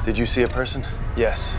Did you see a person? Yes.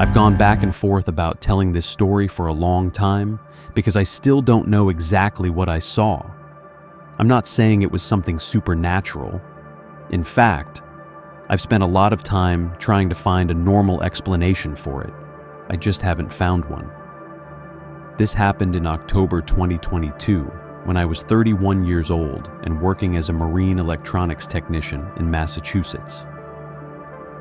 I've gone back and forth about telling this story for a long time because I still don't know exactly what I saw. I'm not saying it was something supernatural. In fact, I've spent a lot of time trying to find a normal explanation for it. I just haven't found one. This happened in October 2022 when I was 31 years old and working as a marine electronics technician in Massachusetts.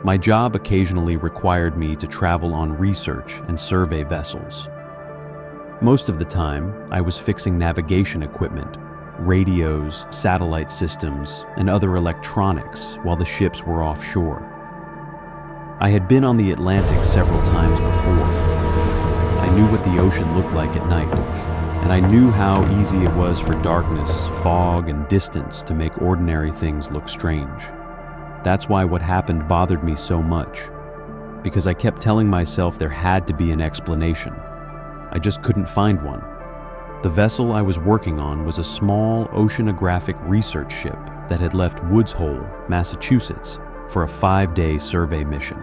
My job occasionally required me to travel on research and survey vessels. Most of the time, I was fixing navigation equipment, radios, satellite systems, and other electronics while the ships were offshore. I had been on the Atlantic several times before. I knew what the ocean looked like at night, and I knew how easy it was for darkness, fog, and distance to make ordinary things look strange. That's why what happened bothered me so much, because I kept telling myself there had to be an explanation. I just couldn't find one. The vessel I was working on was a small oceanographic research ship that had left Woods Hole, Massachusetts, for a 5-day survey mission.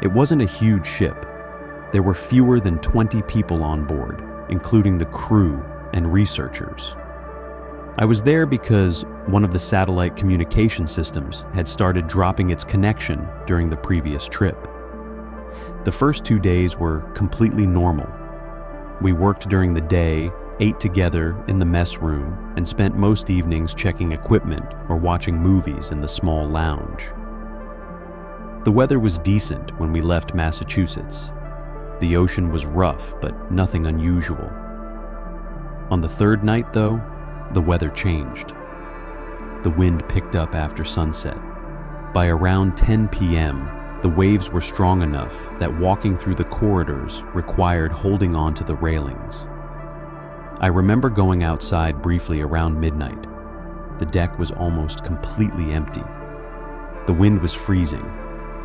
It wasn't a huge ship. There were fewer than 20 people on board, including the crew and researchers. I was there because one of the satellite communication systems had started dropping its connection during the previous trip. The first 2 days were completely normal. We worked during the day, ate together in the mess room, and spent most evenings checking equipment or watching movies in the small lounge. The weather was decent when we left Massachusetts. The ocean was rough, but nothing unusual. On the third night, though, the weather changed. The wind picked up after sunset. By around 10 p.m., the waves were strong enough that walking through the corridors required holding on to the railings. I remember going outside briefly around midnight. The deck was almost completely empty. The wind was freezing,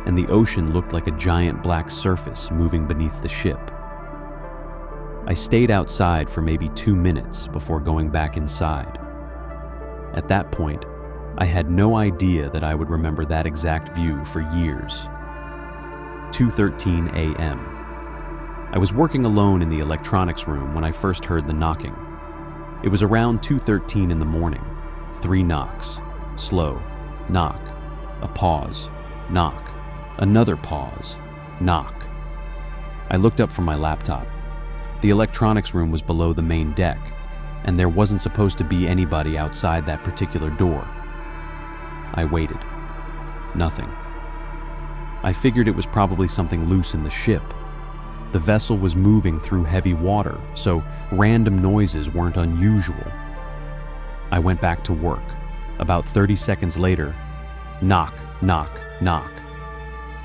and the ocean looked like a giant black surface moving beneath the ship. I stayed outside for maybe 2 minutes before going back inside. At that point, I had no idea that I would remember that exact view for years. 2:13 a.m. I was working alone in the electronics room when I first heard the knocking. It was around 2:13 in the morning. 3 knocks. Slow. Knock. A pause. Knock. Another pause. Knock. I looked up from my laptop. The electronics room was below the main deck, and there wasn't supposed to be anybody outside that particular door. I waited. Nothing. I figured it was probably something loose in the ship. The vessel was moving through heavy water, so random noises weren't unusual. I went back to work. About 30 seconds later, knock, knock, knock.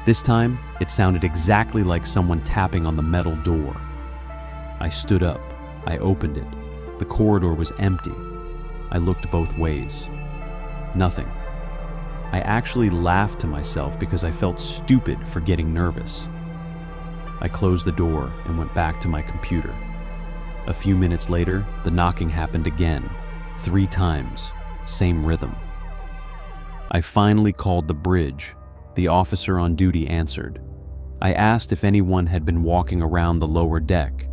This time, it sounded exactly like someone tapping on the metal door. I stood up. I opened it. The corridor was empty. I looked both ways. Nothing. I actually laughed to myself because I felt stupid for getting nervous. I closed the door and went back to my computer. A few minutes later, the knocking happened again, 3 times, same rhythm. I finally called the bridge. The officer on duty answered. I asked if anyone had been walking around the lower deck.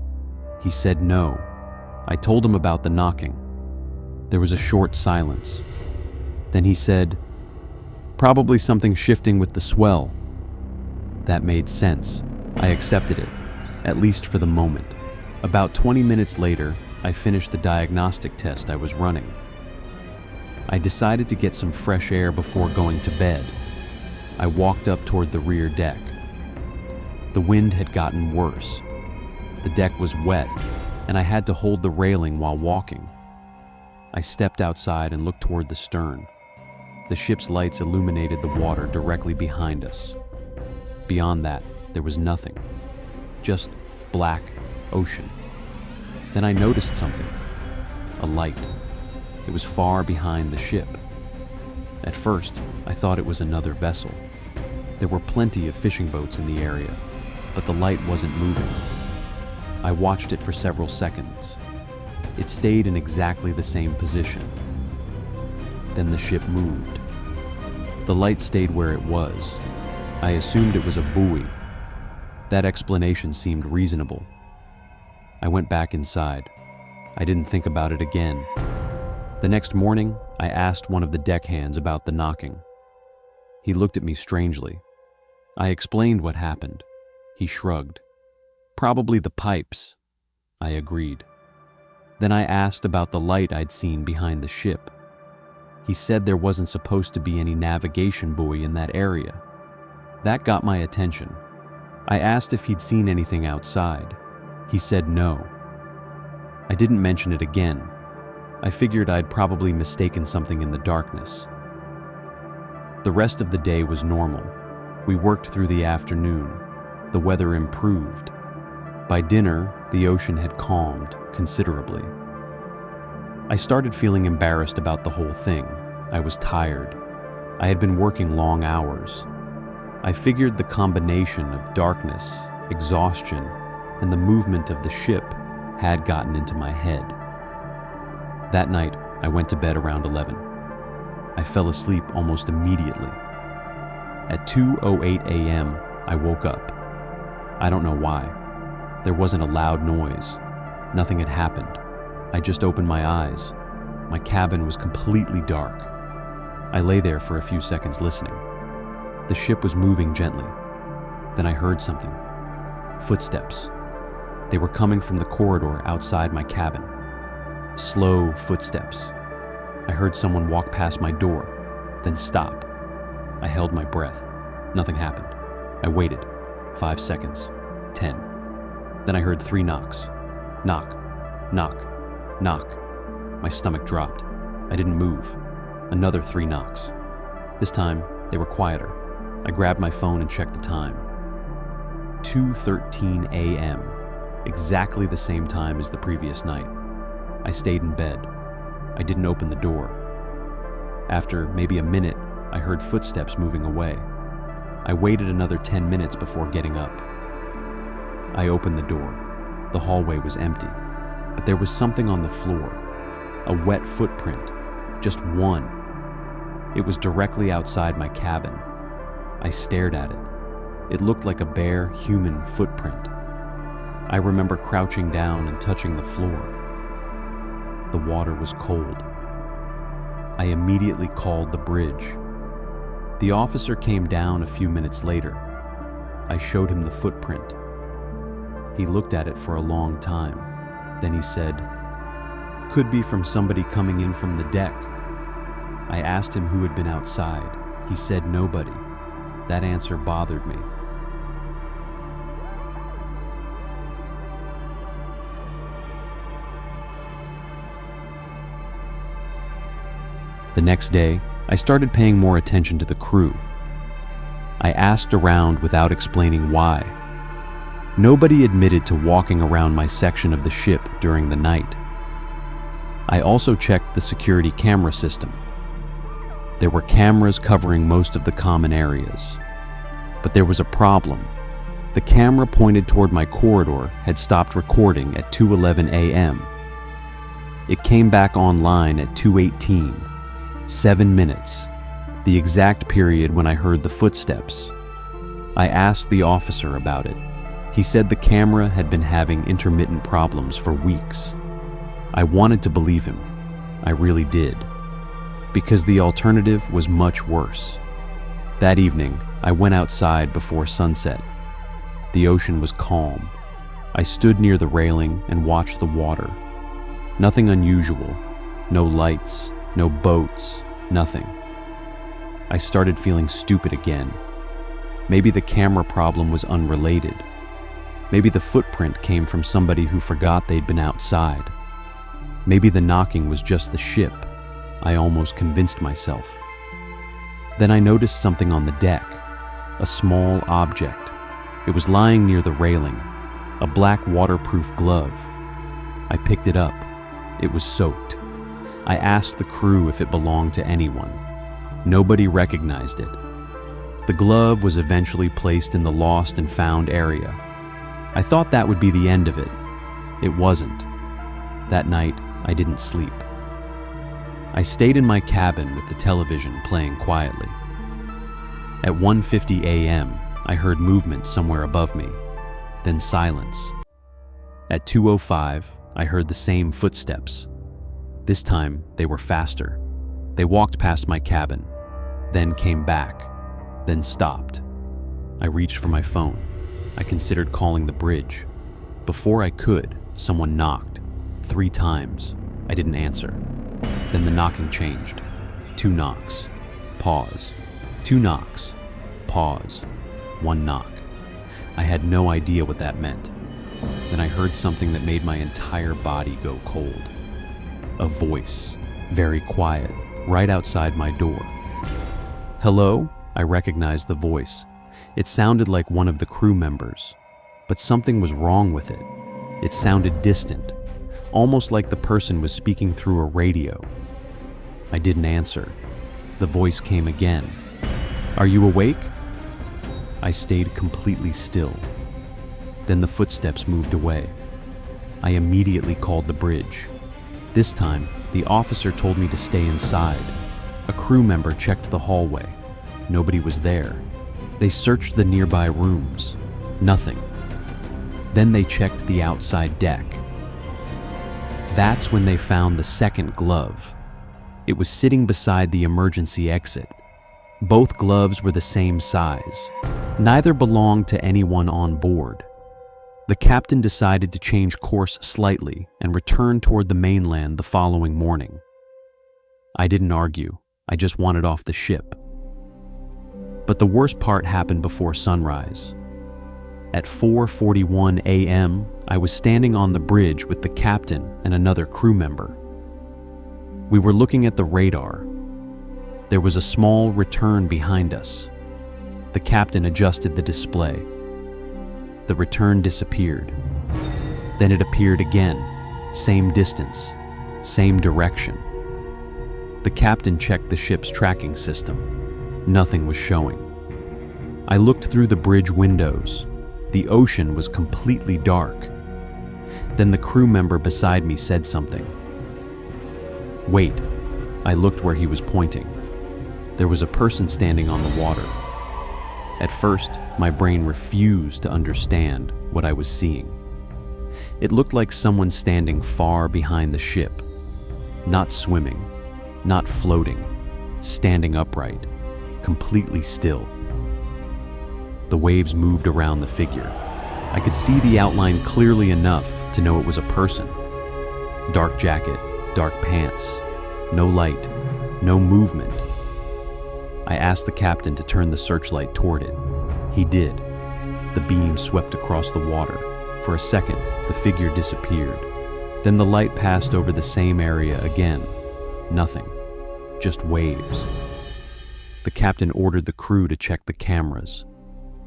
He said no. I told him about the knocking. There was a short silence. Then he said, "Probably something shifting with the swell." That made sense. I accepted it, at least for the moment. About 20 minutes later, I finished the diagnostic test I was running. I decided to get some fresh air before going to bed. I walked up toward the rear deck. The wind had gotten worse. The deck was wet, and I had to hold the railing while walking. I stepped outside and looked toward the stern. The ship's lights illuminated the water directly behind us. Beyond that, there was nothing. Just black ocean. Then I noticed something. A light. It was far behind the ship. At first, I thought it was another vessel. There were plenty of fishing boats in the area, but the light wasn't moving. I watched it for several seconds. It stayed in exactly the same position. Then the ship moved. The light stayed where it was. I assumed it was a buoy. That explanation seemed reasonable. I went back inside. I didn't think about it again. The next morning, I asked one of the deckhands about the knocking. He looked at me strangely. I explained what happened. He shrugged. Probably the pipes. I agreed. Then I asked about the light I'd seen behind the ship. He said there wasn't supposed to be any navigation buoy in that area. That got my attention. I asked if he'd seen anything outside. He said no. I didn't mention it again. I figured I'd probably mistaken something in the darkness. The rest of the day was normal. We worked through the afternoon. The weather improved. By dinner, the ocean had calmed considerably. I started feeling embarrassed about the whole thing. I was tired. I had been working long hours. I figured the combination of darkness, exhaustion, and the movement of the ship had gotten into my head. That night, I went to bed around 11. I fell asleep almost immediately. At 2:08 a.m., I woke up. I don't know why. There wasn't a loud noise. Nothing had happened. I just opened my eyes. My cabin was completely dark. I lay there for a few seconds listening. The ship was moving gently. Then I heard something. Footsteps. They were coming from the corridor outside my cabin. Slow footsteps. I heard someone walk past my door, then stop. I held my breath. Nothing happened. I waited. 5 seconds. 10. Then I heard 3 knocks. Knock, knock, knock. My stomach dropped. I didn't move. Another 3 knocks. This time, they were quieter. I grabbed my phone and checked the time. 2:13 a.m., exactly the same time as the previous night. I stayed in bed. I didn't open the door. After maybe a minute, I heard footsteps moving away. I waited another 10 minutes before getting up. I opened the door. The hallway was empty, but there was something on the floor. A wet footprint. Just one. It was directly outside my cabin. I stared at it. It looked like a bare, human footprint. I remember crouching down and touching the floor. The water was cold. I immediately called the bridge. The officer came down a few minutes later. I showed him the footprint. He looked at it for a long time. Then he said, "Could be from somebody coming in from the deck." I asked him who had been outside. He said nobody. That answer bothered me. The next day, I started paying more attention to the crew. I asked around without explaining why. Nobody admitted to walking around my section of the ship during the night. I also checked the security camera system. There were cameras covering most of the common areas. But there was a problem. The camera pointed toward my corridor had stopped recording at 2:11 a.m. It came back online at 2:18. 7 minutes, the exact period when I heard the footsteps. I asked the officer about it. He said the camera had been having intermittent problems for weeks. I wanted to believe him. I really did. Because the alternative was much worse. That evening, I went outside before sunset. The ocean was calm. I stood near the railing and watched the water. Nothing unusual. No lights. No boats, nothing. I started feeling stupid again. Maybe the camera problem was unrelated. Maybe the footprint came from somebody who forgot they'd been outside. Maybe the knocking was just the ship. I almost convinced myself. Then I noticed something on the deck, a small object. It was lying near the railing, a black waterproof glove. I picked it up. It was soaked. I asked the crew if it belonged to anyone. Nobody recognized it. The glove was eventually placed in the lost and found area. I thought that would be the end of it. It wasn't. That night, I didn't sleep. I stayed in my cabin with the television playing quietly. At 1:50 a.m., I heard movement somewhere above me, then silence. At 2:05, I heard the same footsteps. This time, they were faster. They walked past my cabin, then came back, then stopped. I reached for my phone. I considered calling the bridge. Before I could, someone knocked. 3 times. I didn't answer. Then the knocking changed. 2 knocks. Pause. 2 knocks. Pause. 1 knock. I had no idea what that meant. Then I heard something that made my entire body go cold. A voice, very quiet, right outside my door. "Hello?" I recognized the voice. It sounded like one of the crew members, but something was wrong with it. It sounded distant, almost like the person was speaking through a radio. I didn't answer. The voice came again. "Are you awake?" I stayed completely still. Then the footsteps moved away. I immediately called the bridge. This time, the officer told me to stay inside. A crew member checked the hallway. Nobody was there. They searched the nearby rooms. Nothing. Then they checked the outside deck. That's when they found the second glove. It was sitting beside the emergency exit. Both gloves were the same size. Neither belonged to anyone on board. The captain decided to change course slightly and return toward the mainland the following morning. I didn't argue. I just wanted off the ship. But the worst part happened before sunrise. At 4:41 a.m., I was standing on the bridge with the captain and another crew member. We were looking at the radar. There was a small return behind us. The captain adjusted the display. The return disappeared. Then it appeared again, same distance, same direction. The captain checked the ship's tracking system. Nothing was showing. I looked through the bridge windows. The ocean was completely dark. Then the crew member beside me said something. "Wait." I looked where he was pointing. There was a person standing on the water. At first, my brain refused to understand what I was seeing. It looked like someone standing far behind the ship, not swimming, not floating, standing upright, completely still. The waves moved around the figure. I could see the outline clearly enough to know it was a person. Dark jacket, dark pants, no light, no movement. I asked the captain to turn the searchlight toward it. He did. The beam swept across the water. For a second, the figure disappeared. Then the light passed over the same area again. Nothing. Just waves. The captain ordered the crew to check the cameras.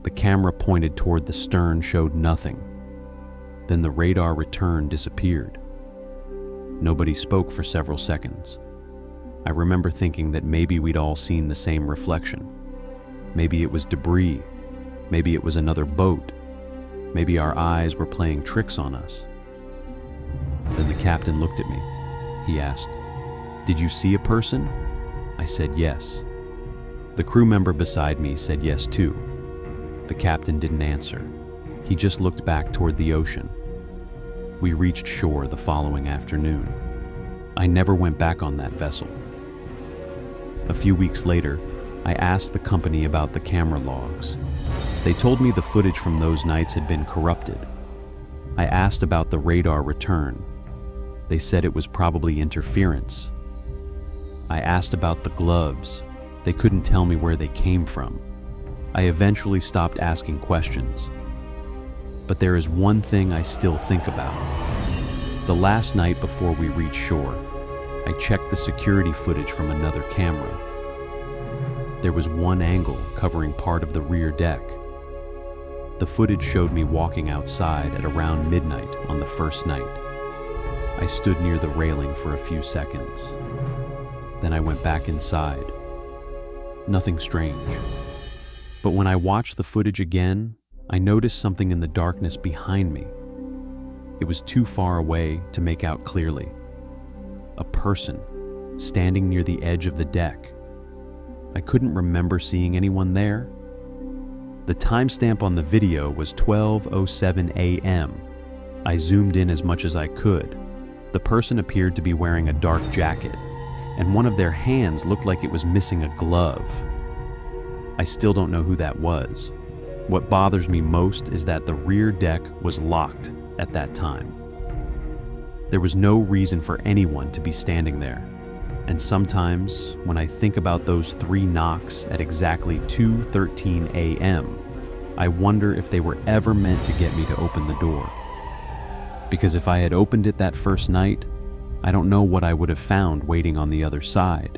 The camera pointed toward the stern showed nothing. Then the radar return disappeared. Nobody spoke for several seconds. I remember thinking that maybe we'd all seen the same reflection. Maybe it was debris. Maybe it was another boat. Maybe our eyes were playing tricks on us. Then the captain looked at me. He asked, "Did you see a person?" I said yes. The crew member beside me said yes too. The captain didn't answer. He just looked back toward the ocean. We reached shore the following afternoon. I never went back on that vessel. A few weeks later, I asked the company about the camera logs. They told me the footage from those nights had been corrupted. I asked about the radar return. They said it was probably interference. I asked about the gloves. They couldn't tell me where they came from. I eventually stopped asking questions. But there is one thing I still think about. The last night before we reached shore, I checked the security footage from another camera. There was one angle covering part of the rear deck. The footage showed me walking outside at around midnight on the first night. I stood near the railing for a few seconds. Then I went back inside. Nothing strange. But when I watched the footage again, I noticed something in the darkness behind me. It was too far away to make out clearly. A person standing near the edge of the deck. I couldn't remember seeing anyone there. The timestamp on the video was 12:07 a.m. I zoomed in as much as I could. The person appeared to be wearing a dark jacket, and one of their hands looked like it was missing a glove. I still don't know who that was. What bothers me most is that the rear deck was locked at that time. There was no reason for anyone to be standing there. And sometimes, when I think about those 3 knocks at exactly 2:13 a.m., I wonder if they were ever meant to get me to open the door. Because if I had opened it that first night, I don't know what I would have found waiting on the other side.